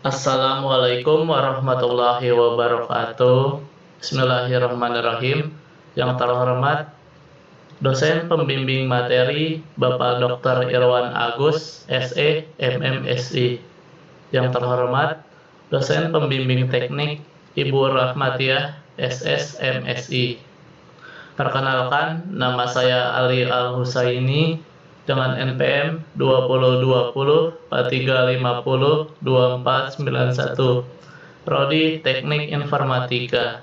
Assalamualaikum warahmatullahi wabarakatuh. Bismillahirrahmanirrahim. Yang terhormat dosen pembimbing materi Bapak Dr. Irwan Agus, SE, MMSI. Yang terhormat dosen pembimbing teknik Ibu Rahmatiah, SS, MSI. Perkenalkan, nama saya Ali Al-Husaini dengan NPM 2020-4350-2491, Prodi Teknik Informatika.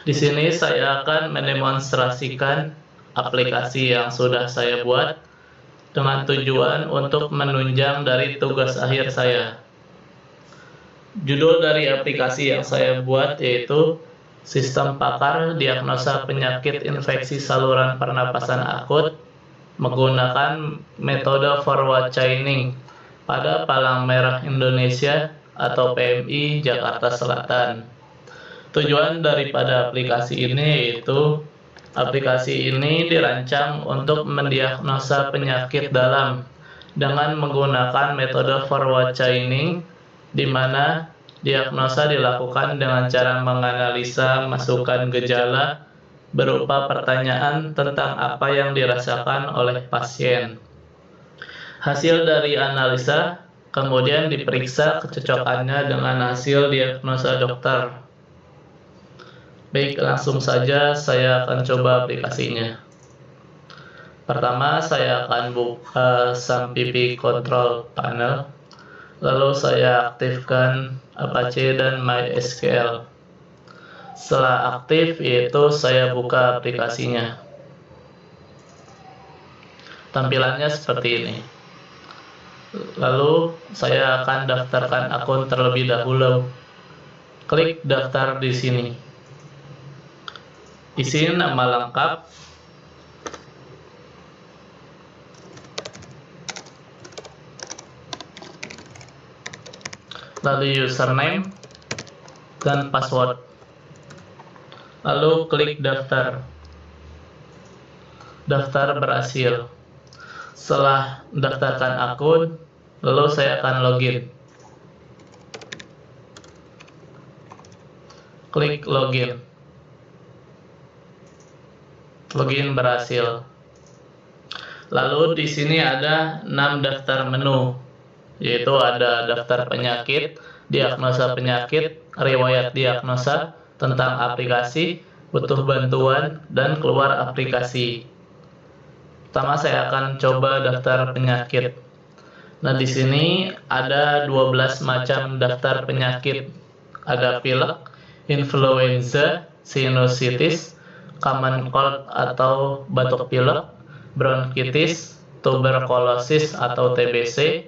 Di sini saya akan mendemonstrasikan aplikasi yang sudah saya buat dengan tujuan untuk menunjang dari tugas akhir saya. Judul dari aplikasi yang saya buat yaitu Sistem Pakar Diagnosa Penyakit Infeksi Saluran Pernapasan Akut menggunakan metode forward chaining pada Palang Merah Indonesia atau PMI Jakarta Selatan. Tujuan daripada aplikasi ini yaitu aplikasi ini dirancang untuk mendiagnosa penyakit dalam dengan menggunakan metode forward chaining, di mana diagnosa dilakukan dengan cara menganalisa masukan gejala berupa pertanyaan tentang apa yang dirasakan oleh pasien. Hasil dari analisa kemudian diperiksa kecocokannya dengan hasil diagnosa dokter. Baik, langsung saja saya akan coba aplikasinya. Pertama, saya akan buka SAMPIPI Control Panel, lalu saya aktifkan Apache dan MySQL. Setelah aktif, yaitu saya buka aplikasinya. Tampilannya seperti ini. Lalu saya akan daftarkan akun terlebih dahulu. Klik daftar di sini. Isi nama lengkap, lalu username dan password. Lalu klik daftar. Daftar berhasil. Setelah mendaftarkan akun, lalu saya akan login. Klik login. Login berhasil. Lalu di sini ada 6 daftar menu, yaitu ada daftar penyakit, diagnosa penyakit, riwayat diagnosa, tentang aplikasi, butuh bantuan, dan keluar aplikasi. Pertama saya akan coba daftar penyakit. Nah, di sini ada 12 macam daftar penyakit. Ada pilek, influenza, sinusitis, common cold atau batuk pilek, bronkitis, tuberkulosis atau TBC,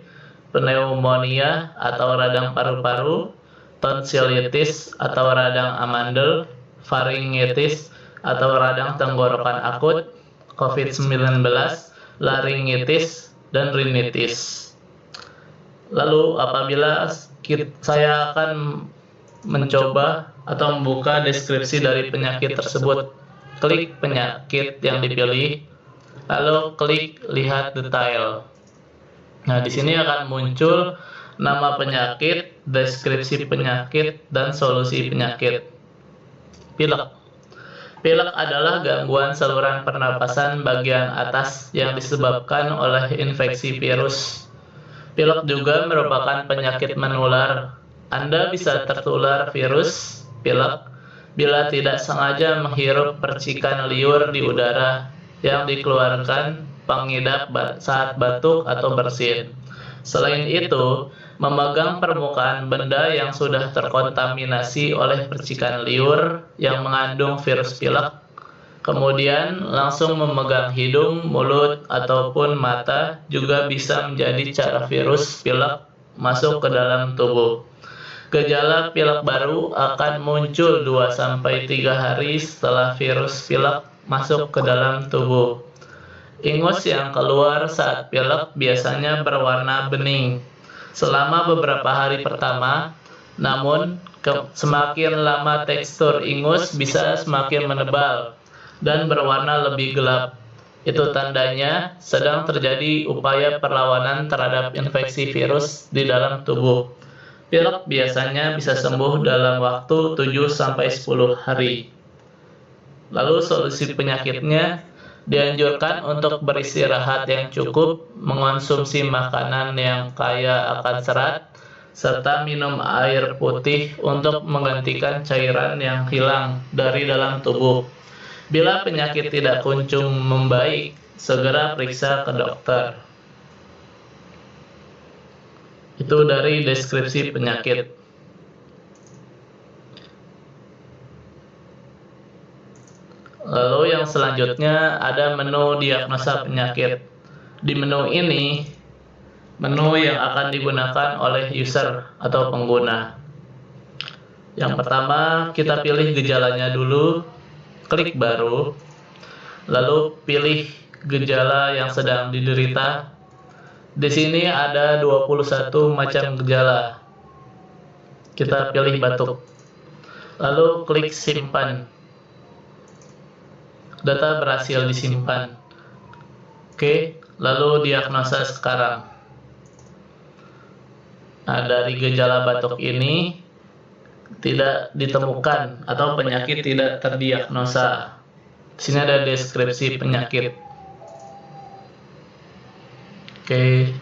pneumonia atau radang paru-paru, tonsilitis atau radang amandel, faringitis atau radang tenggorokan akut, COVID-19, laringitis, dan rinitis. Lalu apabila saya akan mencoba atau membuka deskripsi dari penyakit tersebut, klik penyakit yang dipilih, lalu klik lihat detail. Nah, di sini akan muncul nama penyakit, deskripsi penyakit, dan solusi penyakit. Pilek. Pilek adalah gangguan saluran pernapasan bagian atas yang disebabkan oleh infeksi virus. Pilek juga merupakan penyakit menular. Anda bisa tertular virus pilek bila tidak sengaja menghirup percikan liur di udara yang dikeluarkan pengidap saat batuk atau bersin. Selain itu, memegang permukaan benda yang sudah terkontaminasi oleh percikan liur yang mengandung virus pilek, kemudian langsung memegang hidung, mulut, ataupun mata juga bisa menjadi cara virus pilek masuk ke dalam tubuh. Gejala pilek baru akan muncul 2-3 hari setelah virus pilek masuk ke dalam tubuh. Ingus yang keluar saat pilek biasanya berwarna bening selama beberapa hari pertama, namun semakin lama tekstur ingus bisa semakin menebal dan berwarna lebih gelap. Itu tandanya sedang terjadi upaya perlawanan terhadap infeksi virus di dalam tubuh. Pilek biasanya bisa sembuh dalam waktu 7-10 hari. Lalu solusi penyakitnya, dianjurkan untuk beristirahat yang cukup, mengonsumsi makanan yang kaya akan serat, serta minum air putih untuk menggantikan cairan yang hilang dari dalam tubuh. Bila penyakit tidak kunjung membaik, segera periksa ke dokter. Itu dari deskripsi penyakit. Lalu yang selanjutnya ada menu diagnosa penyakit. Di menu ini, menu yang akan digunakan oleh user atau pengguna. Yang pertama, kita pilih gejalanya dulu, klik baru, lalu pilih gejala yang sedang diderita. Di sini ada 21 macam gejala. Kita pilih batuk. Lalu klik simpan. Data berhasil disimpan. Oke, lalu diagnosa sekarang. Nah, dari gejala batuk ini tidak ditemukan atau penyakit tidak terdiagnosa. Di sini ada deskripsi penyakit. Oke.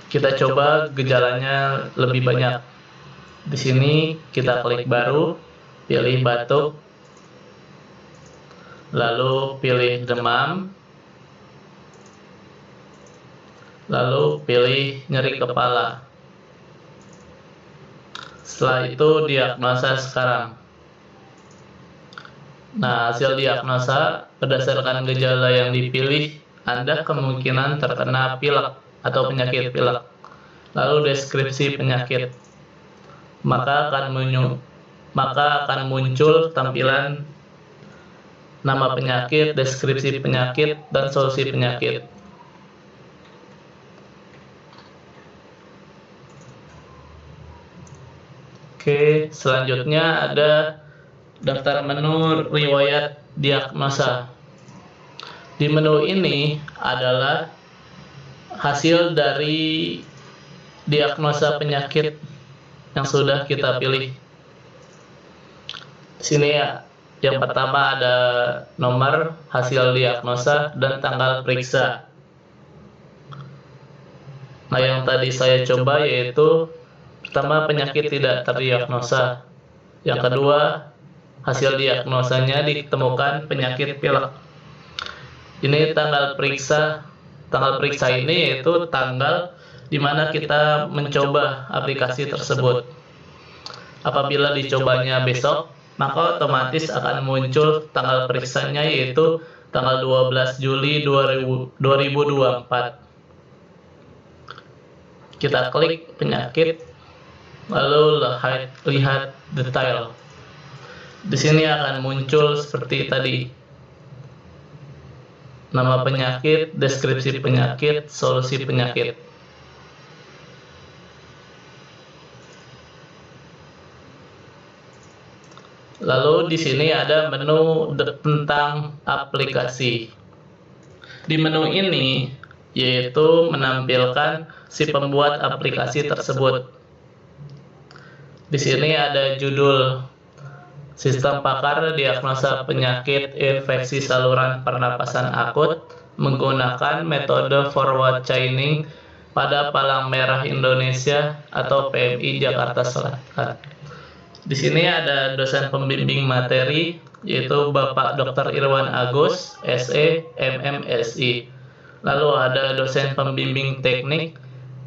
Kita coba gejalanya lebih banyak. Di sini kita klik baru, pilih batuk, lalu pilih demam, lalu pilih nyeri kepala. Setelah itu diagnosa sekarang. Nah, hasil diagnosa berdasarkan gejala yang dipilih, Anda kemungkinan terkena pilek atau penyakit pilek. Lalu deskripsi penyakit. Maka akan muncul tampilan nama penyakit, deskripsi penyakit, dan solusi penyakit. Oke, selanjutnya ada daftar menu riwayat diagnosa. Di menu ini adalah hasil dari diagnosa penyakit yang sudah kita pilih. Di sini ya, yang pertama ada nomor hasil diagnosa dan tanggal periksa. Nah, yang tadi saya coba yaitu pertama penyakit tidak terdiagnosa. Yang kedua, hasil diagnosanya ditemukan penyakit pilek. Ini tanggal periksa. Tanggal periksa ini yaitu tanggal di mana kita mencoba aplikasi tersebut. Apabila dicobanya besok, maka otomatis akan muncul tanggal periksanya yaitu tanggal 12 Juli 2024. Kita klik penyakit, lalu lihat detail. Di sini akan muncul seperti tadi. Nama penyakit, deskripsi penyakit, solusi penyakit. Lalu di sini ada menu tentang aplikasi. Di menu ini yaitu menampilkan si pembuat aplikasi tersebut. Di sini ada judul Sistem Pakar Diagnosa Penyakit Infeksi Saluran Pernapasan Akut menggunakan metode forward chaining pada Palang Merah Indonesia atau PMI Jakarta Selatan. Di sini ada dosen pembimbing materi yaitu Bapak Dr. Irwan Agus, SE, MMSI. Lalu ada dosen pembimbing teknik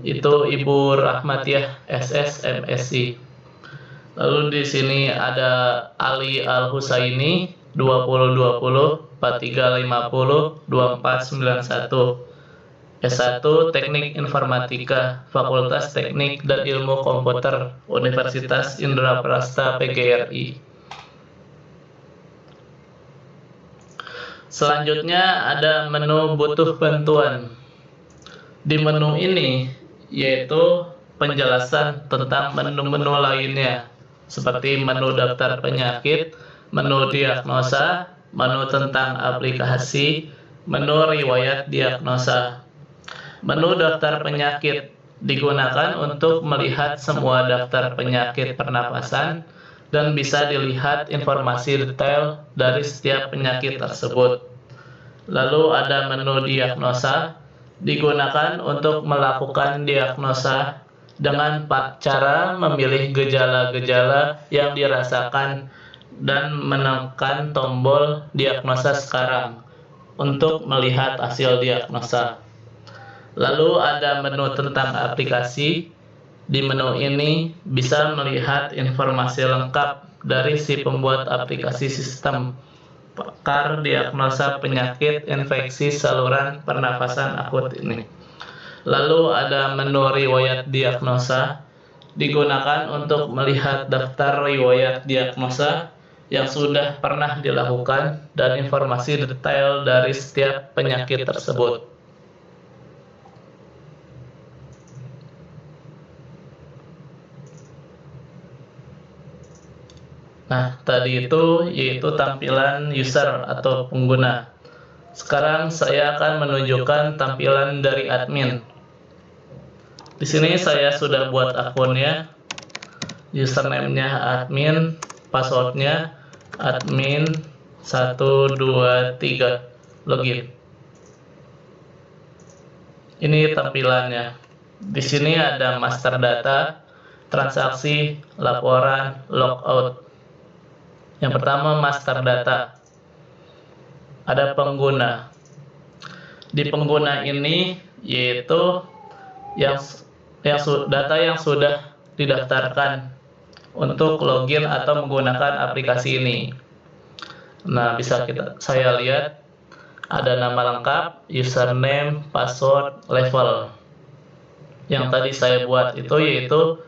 itu Ibu Rahmatiah, SS, MSI. Lalu di sini ada Ali Al-Husaini 2020 4350 2491 S1 Teknik Informatika Fakultas Teknik dan Ilmu Komputer Universitas Indraprasta PGRI. Selanjutnya ada menu butuh bantuan. Di menu ini yaitu penjelasan tentang menu-menu lainnya seperti menu daftar penyakit, menu diagnosa, menu tentang aplikasi, menu riwayat diagnosa. Menu daftar penyakit. digunakan untuk melihat semua daftar penyakit pernapasan dan bisa dilihat informasi detail dari setiap penyakit tersebut. Lalu ada menu diagnosa, digunakan untuk melakukan diagnosa dengan cara memilih gejala-gejala yang dirasakan dan menekan tombol diagnosa sekarang untuk melihat hasil diagnosa. Lalu ada menu tentang aplikasi. Di menu ini bisa melihat informasi lengkap dari si pembuat aplikasi sistem pakar diagnosa penyakit infeksi saluran pernafasan akut ini. Lalu ada menu riwayat diagnosa, digunakan untuk melihat daftar riwayat diagnosa yang sudah pernah dilakukan dan informasi detail dari setiap penyakit tersebut. Nah, tadi itu yaitu tampilan user atau pengguna. Sekarang saya akan menunjukkan tampilan dari admin. Di sini saya sudah buat akunnya, username-nya admin, password-nya admin 123, login. Ini tampilannya. Di sini ada master data, transaksi, laporan, logout. Yang pertama master data. Ada pengguna. Di pengguna ini yaitu data yang sudah didaftarkan untuk login atau menggunakan aplikasi ini. Nah, bisa saya lihat ada nama lengkap, username, password, level. Yang tadi saya buat itu yaitu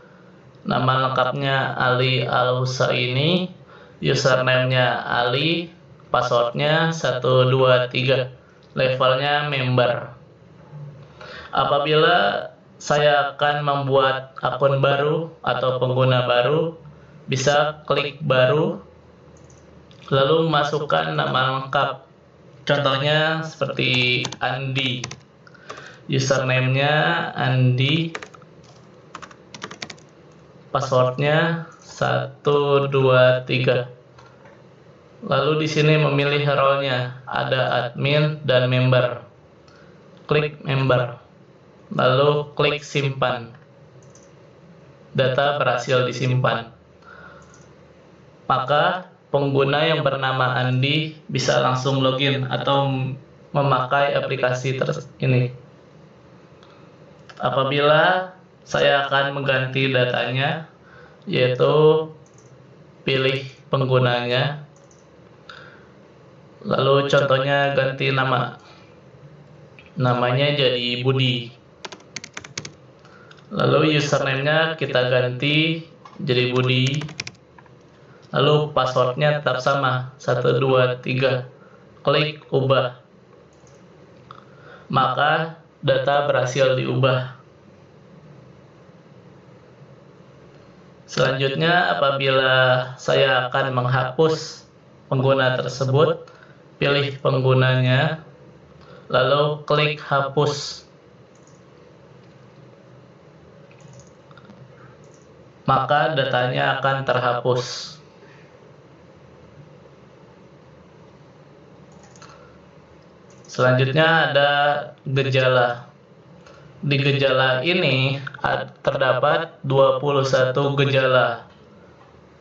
nama lengkapnya Ali Al-Husaini, username-nya Ali, password-nya 123, levelnya member. Apabila saya akan membuat akun baru atau pengguna baru, bisa klik baru, lalu masukkan nama lengkap. Contohnya seperti Andi, username-nya Andi, password-nya 123. Lalu di sini memilih role-nya, ada admin dan member. Klik member, lalu klik simpan. Data berhasil disimpan. Maka pengguna yang bernama Andi bisa langsung login atau memakai aplikasi ini. Apabila saya akan mengganti datanya, yaitu pilih penggunanya, lalu contohnya ganti nama, namanya jadi Budi, lalu username-nya kita ganti jadi Budi, lalu password-nya tetap sama 123, klik ubah, maka data berhasil diubah. Selanjutnya, apabila saya akan menghapus pengguna tersebut, pilih penggunanya, lalu klik hapus. Maka datanya akan terhapus. Selanjutnya ada gejala. Di gejala ini terdapat 21 gejala.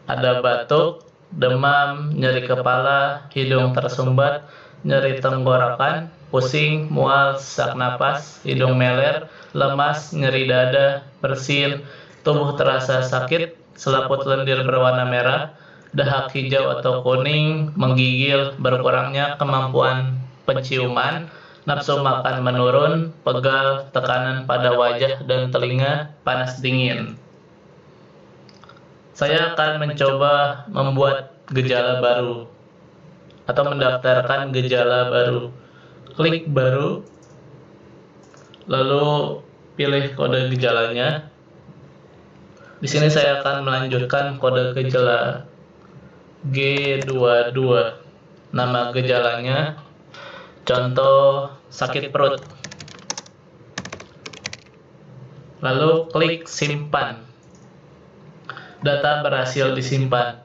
Ada batuk, demam, nyeri kepala, hidung tersumbat, nyeri tenggorokan, pusing, mual, sesak napas, hidung meler, lemas, nyeri dada, bersin, tubuh terasa sakit, selaput lendir berwarna merah, dahak hijau atau kuning, menggigil, berkurangnya kemampuan penciuman, nafsu makan menurun, pegal, tekanan pada wajah dan telinga, panas dingin. Saya akan mencoba membuat gejala baru atau mendaftarkan gejala baru. Klik baru, lalu pilih kode gejalanya. Di sini saya akan melanjutkan kode gejala G22. Nama gejalanya, contoh sakit perut. lalu klik simpan. Data berhasil disimpan,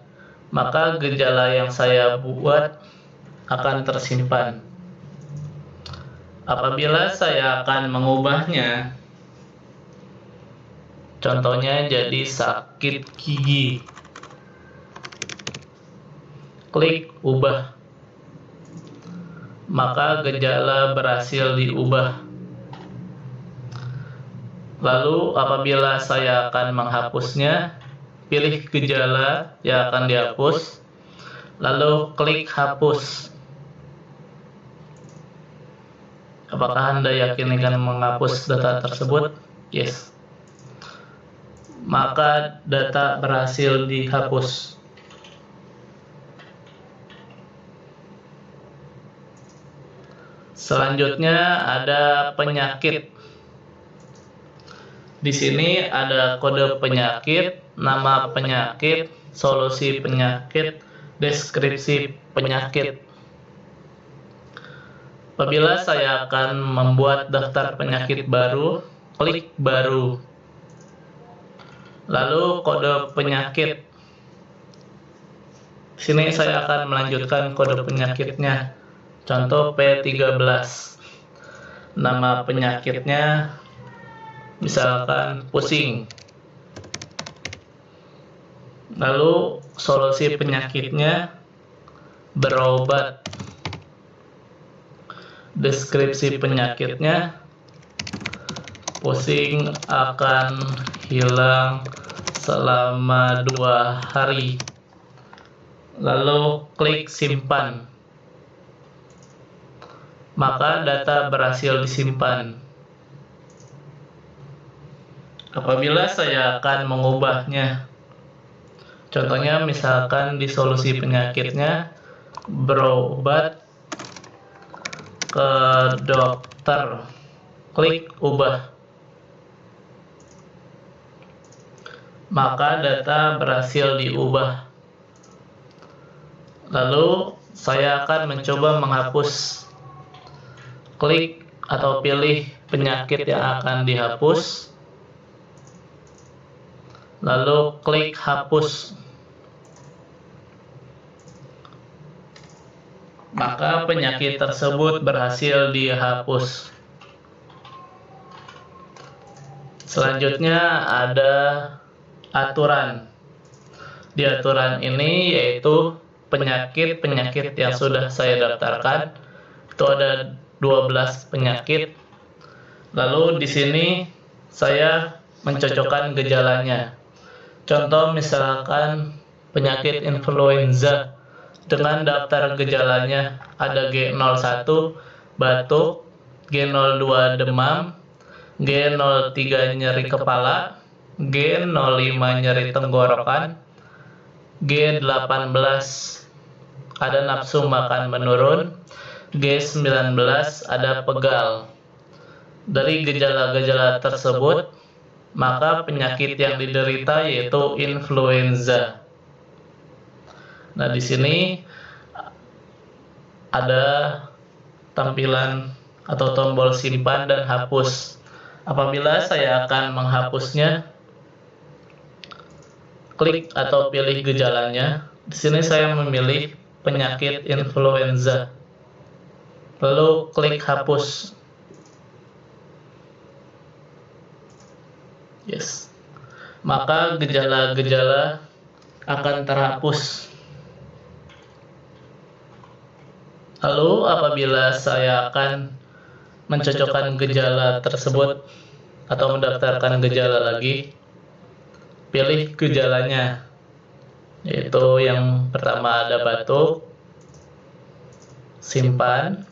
maka gejala yang saya buat akan tersimpan. Apabila saya akan mengubahnya, contohnya jadi sakit gigi, klik ubah, maka gejala berhasil diubah. Lalu apabila saya akan menghapusnya, pilih gejala yang akan dihapus, lalu klik hapus. Apakah Anda yakin akan menghapus data tersebut? Yes. Maka data berhasil dihapus. Selanjutnya ada penyakit. Di sini ada kode penyakit, nama penyakit, solusi penyakit, deskripsi penyakit. Apabila saya akan membuat daftar penyakit baru, klik baru. Lalu kode penyakit. Di sini saya akan melanjutkan kode penyakitnya. Contoh P13. Nama penyakitnya misalkan pusing. Lalu solusi penyakitnya berobat. Deskripsi penyakitnya pusing akan hilang selama 2 hari. Lalu klik simpan. Maka data berhasil disimpan. Apabila saya akan mengubahnya, contohnya misalkan di solusi penyakitnya berobat ke dokter, klik ubah, maka data berhasil diubah. Lalu saya akan mencoba menghapus, klik atau pilih penyakit yang akan dihapus, lalu klik hapus. Maka penyakit tersebut berhasil dihapus. Selanjutnya ada aturan. Di aturan ini yaitu penyakit-penyakit yang sudah saya daftarkan. Itu ada 12 penyakit. Lalu di sini saya mencocokkan gejalanya. Contoh misalkan penyakit influenza. Dengan daftar gejalanya ada G01 batuk, G02 demam, G03 nyeri kepala, G05 nyeri tenggorokan, G18 ada nafsu makan menurun, G19 ada pegal. Dari gejala-gejala tersebut, maka penyakit yang diderita yaitu influenza. Nah, di sini ada tampilan atau tombol simpan dan hapus. Apabila saya akan menghapusnya, klik atau pilih gejalanya. Di sini saya memilih penyakit influenza. Lalu klik hapus. Yes. Maka gejala-gejala akan terhapus. Lalu apabila saya akan mencocokkan gejala tersebut atau mendaftarkan gejala lagi, pilih gejalanya, yaitu yang pertama ada batuk, simpan,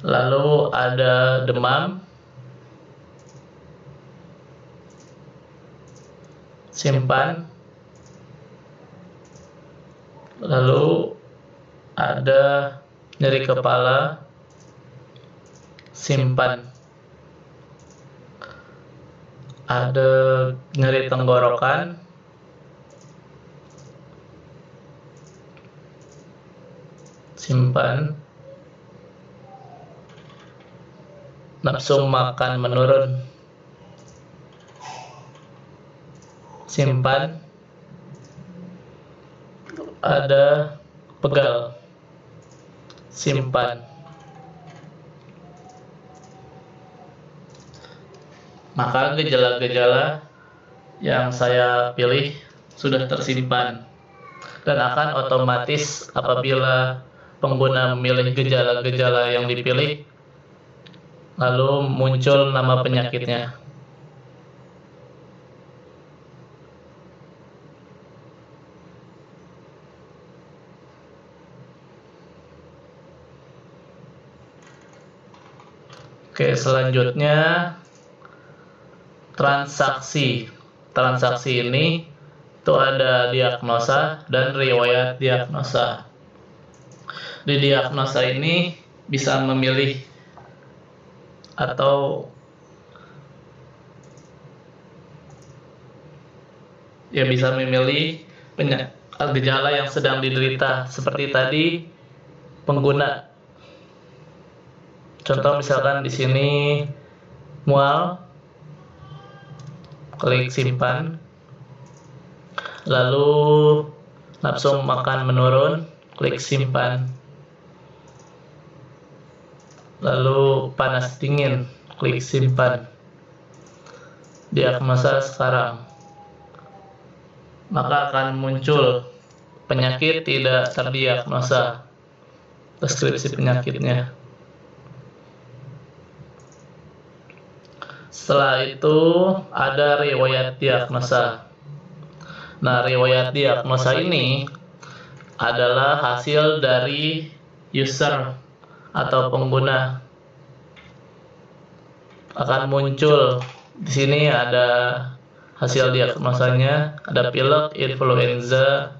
lalu ada demam, simpan, lalu ada nyeri kepala, simpan, ada nyeri tenggorokan, simpan, nafsu makan menurun, simpan, ada pegal, simpan. Maka gejala-gejala yang saya pilih sudah tersimpan dan akan otomatis apabila pengguna memilih gejala-gejala yang dipilih, lalu muncul nama penyakitnya. Oke, selanjutnya transaksi. Transaksi ini itu ada diagnosa dan riwayat diagnosa. Di diagnosa ini bisa memilih atau bisa memilih gejala yang sedang diderita, seperti tadi pengguna. Contoh misalkan di sini mual, klik simpan. Lalu nafsu makan menurun, klik simpan. Lalu panas dingin, klik simpan. Diagnosa sekarang. Maka akan muncul penyakit tidak terdiagnosa, deskripsi penyakitnya. Setelah itu ada riwayat diagnosa. Nah, riwayat diagnosa ini adalah hasil dari user atau pengguna. Akan muncul di sini ada hasil diagnosanya, ada pilek, influenza,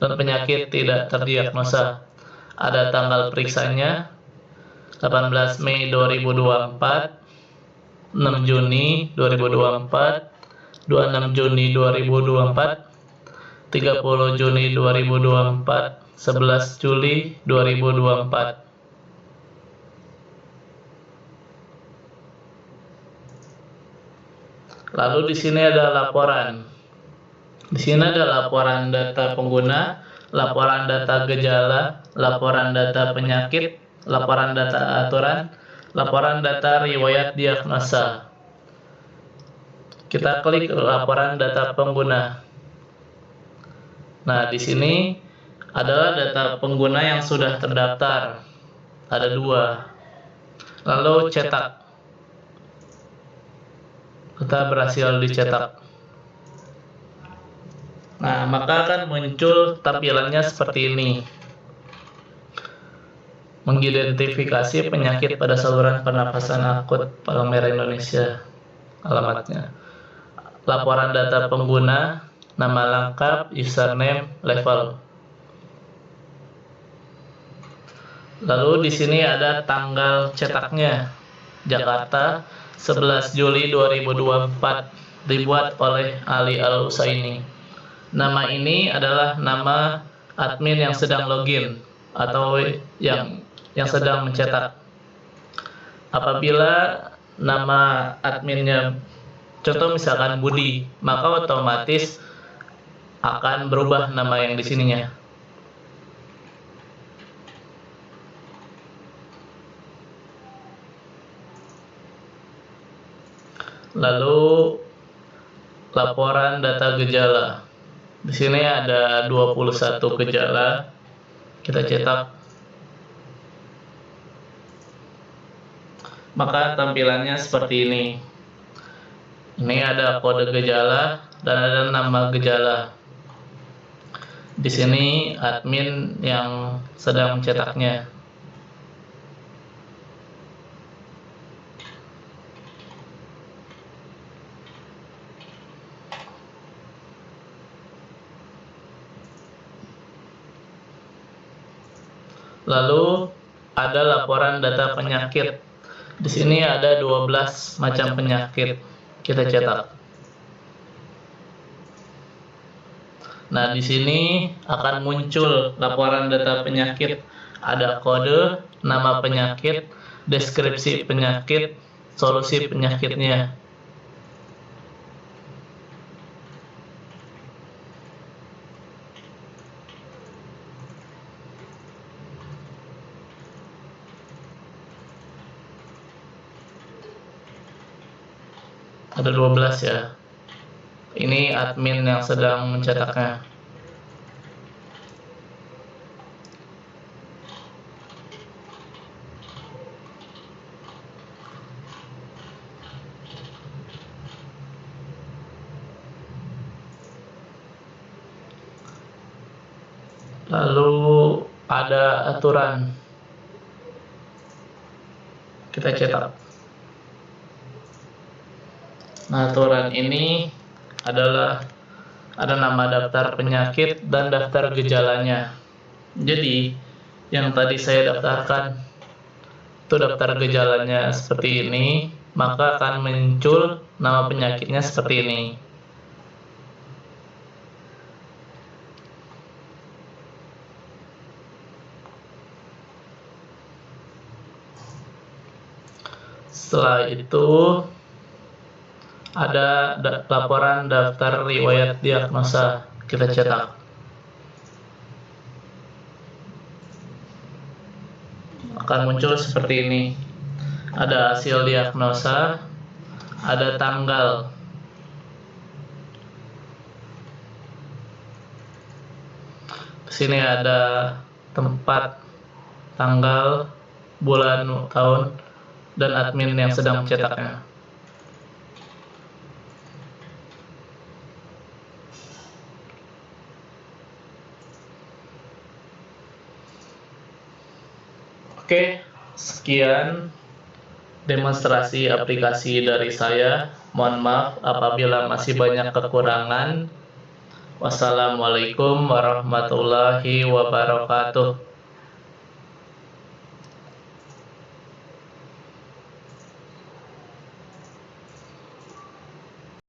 dan penyakit tidak terdiagnosa. Ada tanggal periksanya 18 Mei 2024, 6 Juni 2024, 26 Juni 2024, 30 Juni 2024, 11 Juli 2024. Lalu di sini ada laporan. Di sini ada laporan data pengguna, laporan data gejala, laporan data penyakit, laporan data aturan, laporan data riwayat diagnosa. Kita klik laporan data pengguna. Nah, di sini adalah data pengguna yang sudah terdaftar. Ada 2. Lalu cetak. Kita berhasil dicetak. Nah, maka akan muncul tampilannya seperti ini. Mengidentifikasi penyakit pada saluran pernapasan akut Palang Merah Indonesia. Alamatnya. Laporan data pengguna, nama lengkap, username, level. Lalu di sini ada tanggal cetaknya. Jakarta, 11 Juli 2024, dibuat oleh Ali Al-Husaini. Nama ini adalah nama admin yang sedang login atau yang sedang mencetak. Apabila nama adminnya contoh misalkan Budi, maka otomatis akan berubah nama yang di sininya. Lalu laporan data gejala. Di sini ada 21 gejala. Kita cetak. Maka tampilannya seperti ini. Ini ada kode gejala dan ada nama gejala. Di sini admin yang sedang mencetaknya. Lalu ada laporan data penyakit. Di sini ada 12 macam penyakit. Kita cetak. Nah, di sini akan muncul laporan data penyakit. Ada kode, nama penyakit, deskripsi penyakit, solusi penyakitnya. Ada 12 ya. Ini admin yang sedang mencetaknya. Lalu ada aturan. Kita cetak. Nah, aturan ini adalah ada nama daftar penyakit dan daftar gejalanya. Jadi, yang tadi saya daftarkan itu daftar gejalanya seperti ini, maka akan muncul nama penyakitnya seperti ini. Setelah itu ada laporan daftar riwayat diagnosa, kita cetak. Akan muncul seperti ini. Ada hasil diagnosa, ada tanggal. Di sini ada tempat, tanggal, bulan, tahun, dan admin yang sedang mencetaknya. Oke, sekian demonstrasi aplikasi dari saya. Mohon maaf apabila masih banyak kekurangan. Wassalamualaikum warahmatullahi wabarakatuh.